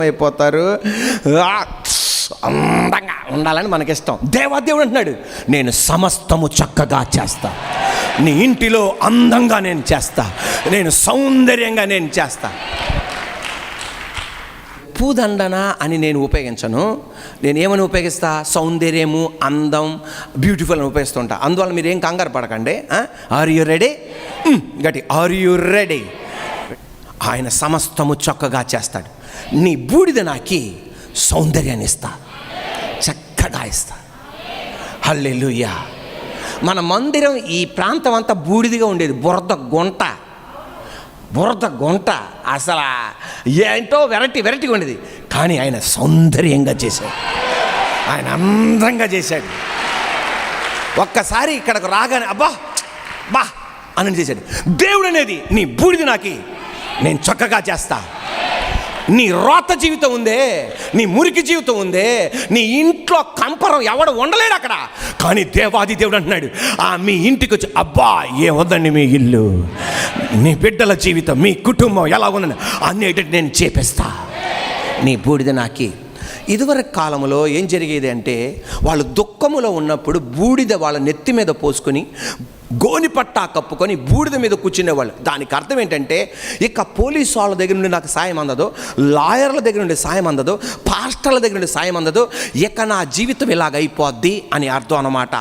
ఏమైపోతారు? అందంగా ఉండాలని మనకిష్టం. దేవుడు అంటున్నాడు, నేను సమస్తము చక్కగా చేస్తా, నీ ఇంటిలో అందంగా నేను చేస్తా, నేను సౌందర్యంగా నేను చేస్తా. పూదండన అని నేను ఉపయోగించను. నేను ఏమని ఉపయోగిస్తా? సౌందర్యము, అందం, బ్యూటిఫుల్ అని ఉపయోగిస్తుంటా. అందువల్ల మీరు ఏం కంగారు పడకండి. Are you ready? గట్టి, ఆర్ యు రెడీ? ఆయన సమస్తము చక్కగా చేస్తాడు. నీ బూడిద నాకి సౌందర్యాన్ని ఇస్తా, చక్కగా ఇస్తా. హల్లెలూయా. మన మందిరం ఈ ప్రాంతం అంతా బూడిదిగా ఉండేది, బురద గుంట, అసలు ఏంటో వెరైటీగా ఉండేది. కానీ ఆయన సౌందర్యంగా చేశాడు, ఆయన అందంగా చేశాడు. ఒక్కసారి ఇక్కడికి రాగానే అబ్బా బా అని చేశాడు. దేవుడు అనేది, నీ బూడిది నాకి నేను చక్కగా చేస్తా. నీ రోత జీవితం ఉందే, నీ మురికి జీవితం ఉందే, నీ ఇంట్లో కంపరం ఎవడు ఉండలేడు అక్కడ. కానీ దేవాది దేవుడు అంటున్నాడు, మీ ఇంటికి వచ్చి అబ్బా ఏముందండి మీ ఇల్లు, నీ బిడ్డల జీవితం, మీ కుటుంబం ఎలా ఉందని అనేటట్టు నేను చేపిస్తా. నీ బూడిద నాకి. ఇదివరకు కాలంలో ఏం జరిగేది అంటే, వాళ్ళు దుఃఖములో ఉన్నప్పుడు బూడిద వాళ్ళ నెత్తి మీద పోసుకొని గోనిపట్టా కప్పుకొని బూడిద మీద కూర్చునేవాళ్ళు. దానికి అర్థం ఏంటంటే, ఇక పోలీసు వాళ్ళ దగ్గర నుండి నాకు సాయం అందదు, లాయర్ల దగ్గర నుండి సాయం అందదు, పాస్టర్ల దగ్గర నుండి సాయం అందదు, ఇక నా జీవితం ఇలాగైపోద్ది అని అర్థం అన్నమాట.